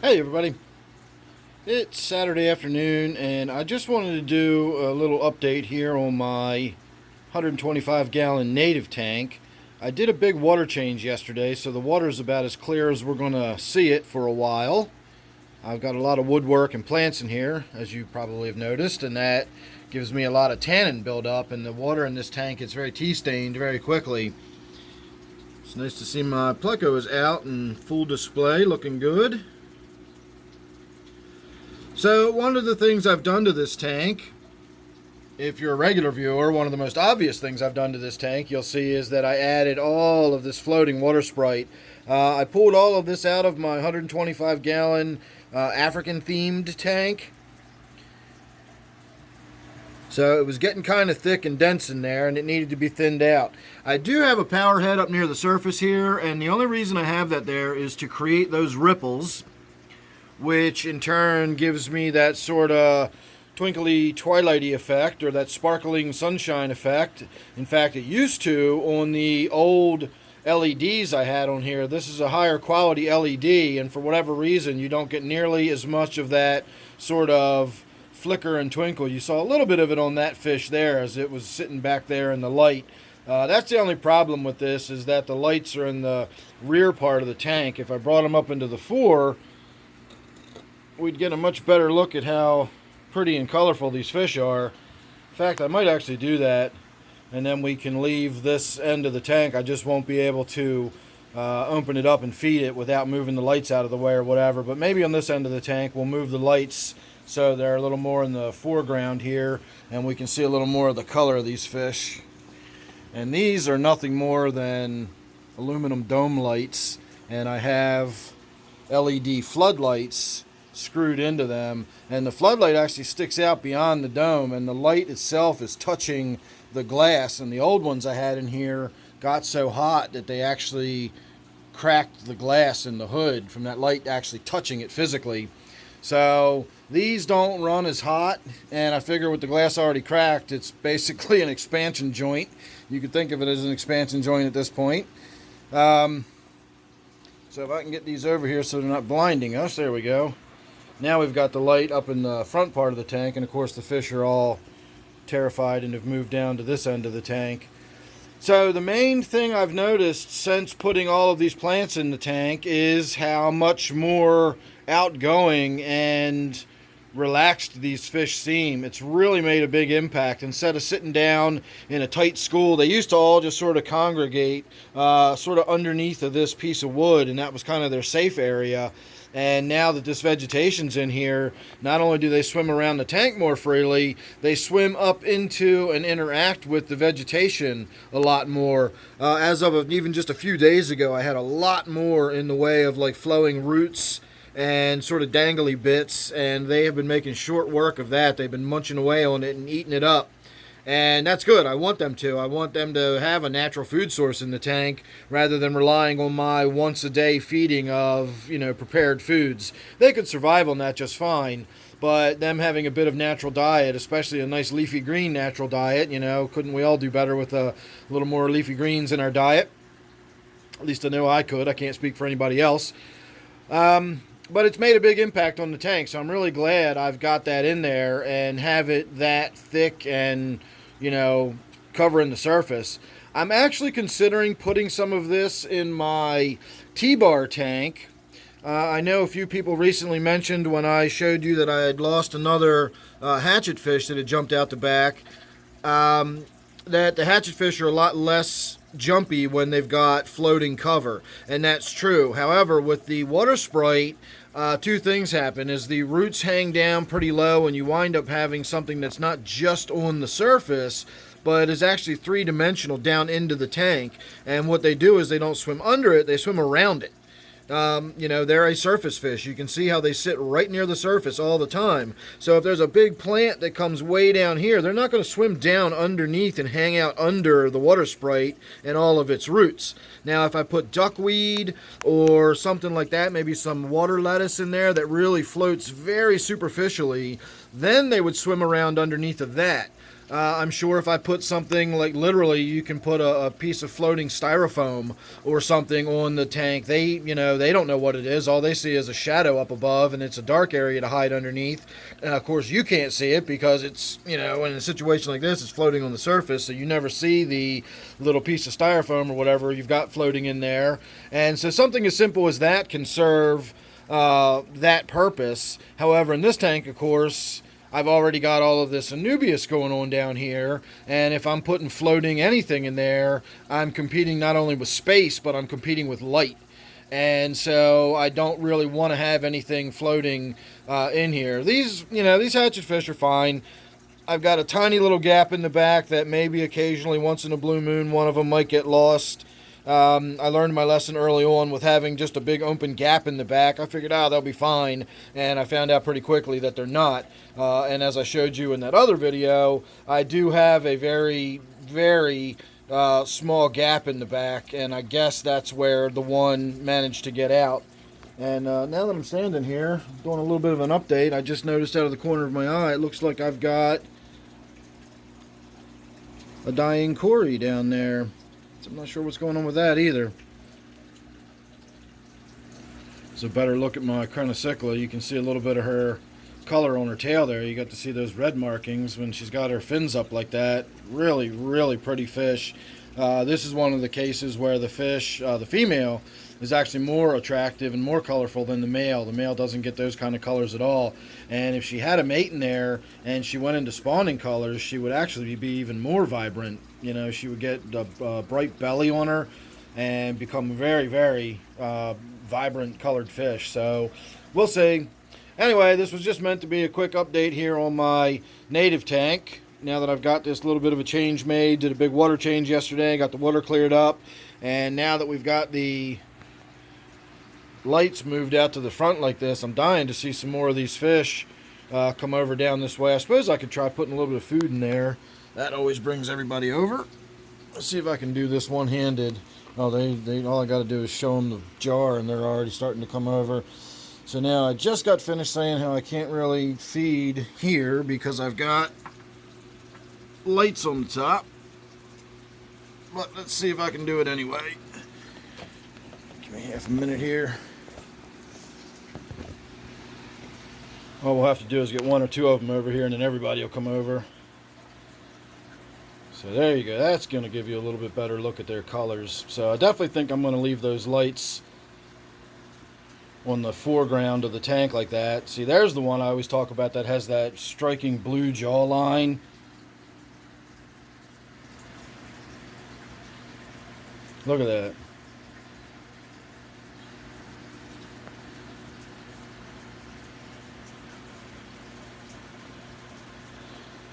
Hey everybody, it's Saturday afternoon and I just wanted to do a little update here on my 125 gallon native tank. I did a big water change yesterday, so the water's about as clear as we're going to see it for a while. I've got a lot of woodwork and plants in here, as you probably have noticed, and that gives me a lot of tannin buildup, and the water in this tank is very tea stained very quickly. It's nice to see my pleco is out in full display, looking good. So one of the things I've done to this tank, if you're a regular viewer, one of the most obvious things I've done to this tank, you'll see is that I added all of this floating water Sprite. I pulled all of this out of my 125 gallon African themed tank. So it was getting kind of thick and dense in there, and it needed to be thinned out. I do have a power head up near the surface here, and the only reason I have that there is to create those ripples, which in turn gives me that sort of twinkly twilighty effect, or that sparkling sunshine effect. In fact, it used to on the old LEDs I had on here. This is a higher quality LED, and for whatever reason you don't get nearly as much of that sort of flicker and twinkle. You saw a little bit of it on that fish there as it was sitting back there in the light. That's the only problem with this, is that the lights are in the rear part of the tank. If I brought them up into the fore, we'd get a much better look at how pretty and colorful these fish are. In fact, I might actually do that, and then we can leave this end of the tank. I just won't be able to open it up and feed it without moving the lights out of the way or whatever. But maybe on this end of the tank we'll move the lights so they're a little more in the foreground here, and we can see a little more of the color of these fish. And these are nothing more than aluminum dome lights, and I have LED floodlights screwed into them, and the floodlight actually sticks out beyond the dome, and the light itself is touching the glass. And the old ones I had in here got so hot that they actually cracked the glass in the hood from that light actually touching it physically. So these don't run as hot, and I figure with the glass already cracked, it's basically an expansion joint. You could think of it as an expansion joint at this point. So if I can get these over here so they're not blinding us, there we go. Now we've got the light up in the front part of the tank, and of course the fish are all terrified and have moved down to this end of the tank. So the main thing I've noticed since putting all of these plants in the tank is how much more outgoing and relaxed these fish seem. It's really made a big impact. Instead of sitting down in a tight school, they used to all just sort of congregate sort of underneath of this piece of wood, and that was kind of their safe area. And now that this vegetation's in here, not only do they swim around the tank more freely, they swim up into and interact with the vegetation a lot more. As of even just a few days ago, I had a lot more in the way of like flowing roots and sort of dangly bits, and they have been making short work of that. They've been munching away on it and eating it up. And that's good. I want them to. I want them to have a natural food source in the tank rather than relying on my once a day feeding of, prepared foods. They could survive on that just fine, but them having a bit of natural diet, especially a nice leafy green natural diet, couldn't we all do better with a little more leafy greens in our diet? At least I know I could. I can't speak for anybody else. But it's made a big impact on the tank, so I'm really glad I've got that in there and have it that thick and, covering the surface. I'm actually considering putting some of this in my T-bar tank. I know a few people recently mentioned when I showed you that I had lost another hatchet fish that had jumped out the back, that the hatchet fish are a lot less jumpy when they've got floating cover, and that's true. However, with the water Sprite, two things happen. Is the roots hang down pretty low, and you wind up having something that's not just on the surface, but is actually three-dimensional down into the tank. And what they do is they don't swim under it, they swim around it. They're a surface fish. You can see how they sit right near the surface all the time. So if there's a big plant that comes way down here, they're not going to swim down underneath and hang out under the water Sprite and all of its roots. Now, if I put duckweed or something like that, maybe some water lettuce in there that really floats very superficially, then they would swim around underneath of that. I'm sure if I put something like, literally, you can put a piece of floating styrofoam or something on the tank. They don't know what it is. All they see is a shadow up above, and it's a dark area to hide underneath. And of course, you can't see it because it's, in a situation like this, it's floating on the surface, so you never see the little piece of styrofoam or whatever you've got floating in there. And so something as simple as that can serve that purpose. However, in this tank, of course, I've already got all of this Anubias going on down here, and if I'm putting floating anything in there, I'm competing not only with space, but I'm competing with light. And so I don't really want to have anything floating in here. These hatchet fish are fine. I've got a tiny little gap in the back that maybe occasionally, once in a blue moon, one of them might get lost. I learned my lesson early on with having just a big open gap in the back. I figured, they'll be fine, and I found out pretty quickly that they're not. And as I showed you in that other video, I do have a very, very small gap in the back, and I guess that's where the one managed to get out. And now that I'm standing here, doing a little bit of an update, I just noticed out of the corner of my eye, it looks like I've got a dying Cory down there. I'm not sure what's going on with that either. It's a better look at my Cichlid. You can see a little bit of her color on her tail there. You got to see those red markings when she's got her fins up like that. Really, really pretty fish. This is one of the cases where the fish, the female, is actually more attractive and more colorful than the male. The male doesn't get those kind of colors at all. And if she had a mate in there and she went into spawning colors, she would actually be even more vibrant. She would get a bright belly on her and become a very, very vibrant colored fish. So we'll see. Anyway, this was just meant to be a quick update here on my native tank. Now that I've got this little bit of a change made, did a big water change yesterday, got the water cleared up, and now that we've got the lights moved out to the front like this, I'm dying to see some more of these fish come over down this way. I suppose I could try putting a little bit of food in there. That always brings everybody over. Let's see if I can do this one-handed. Oh, they all I got to do is show them the jar, and they're already starting to come over. So now I just got finished saying how I can't really feed here because I've got lights on the top. But let's see if I can do it anyway. Give me half a minute here. All we'll have to do is get one or two of them over here, and then everybody will come over. So there you go. That's going to give you a little bit better look at their colors. So I definitely think I'm going to leave those lights on the foreground of the tank like that. See, there's the one I always talk about that has that striking blue jawline. Look at that.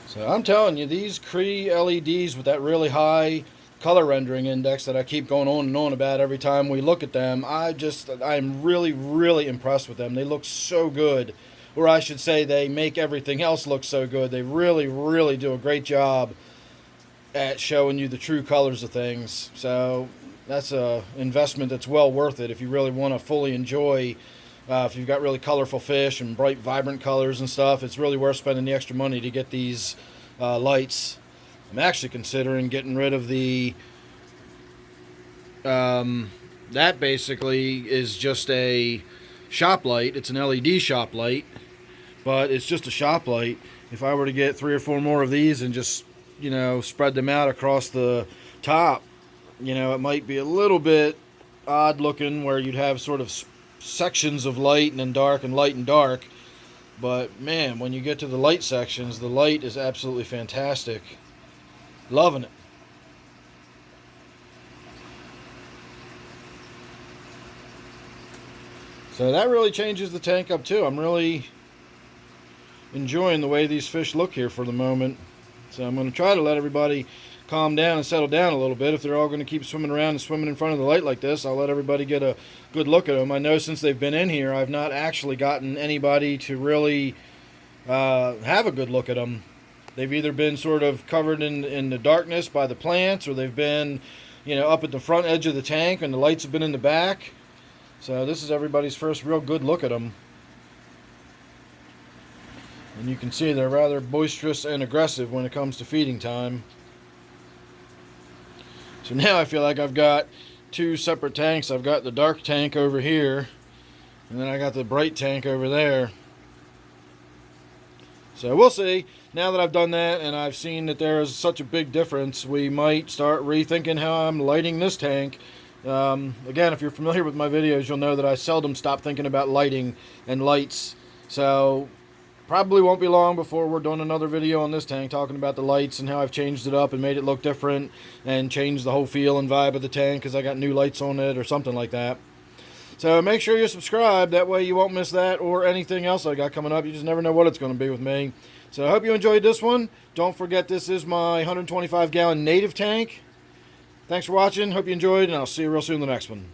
So I'm telling you, these Cree LEDs with that really high color rendering index that I keep going on and on about every time we look at them, I'm really, really impressed with them. They look so good. Or I should say they make everything else look so good. They really, really do a great job at showing you the true colors of things. So that's a investment that's well worth it if you really want to fully enjoy. If you've got really colorful fish and bright, vibrant colors and stuff, it's really worth spending the extra money to get these lights. I'm actually considering getting rid of the... that basically is just a shop light. It's an LED shop light, but it's just a shop light. If I were to get 3 or 4 more of these and just, spread them out across the top, it might be a little bit odd looking where you'd have sort of sections of light and then dark and light and dark. But man, when you get to the light sections, the light is absolutely fantastic. Loving it. So that really changes the tank up too. I'm really enjoying the way these fish look here for the moment. So I'm going to try to let everybody calm down and settle down a little bit. If they're all going to keep swimming around and swimming in front of the light like this, I'll let everybody get a good look at them. I know since they've been in here, I've not actually gotten anybody to really have a good look at them. They've either been sort of covered in the darkness by the plants, or they've been, up at the front edge of the tank and the lights have been in the back. So this is everybody's first real good look at them. And you can see they're rather boisterous and aggressive when it comes to feeding time. So now I feel like I've got two separate tanks. I've got the dark tank over here, and then I got the bright tank over there. So we'll see. Now that I've done that and I've seen that there is such a big difference, we might start rethinking how I'm lighting this tank. Again, if you're familiar with my videos, you'll know that I seldom stop thinking about lighting and lights. So probably won't be long before we're doing another video on this tank talking about the lights and how I've changed it up and made it look different and changed the whole feel and vibe of the tank because I got new lights on it or something like that. So make sure you're subscribed. That way you won't miss that or anything else I got coming up. You just never know what it's going to be with me. So I hope you enjoyed this one. Don't forget this is my 125-gallon native tank. Thanks for watching. Hope you enjoyed, and I'll see you real soon in the next one.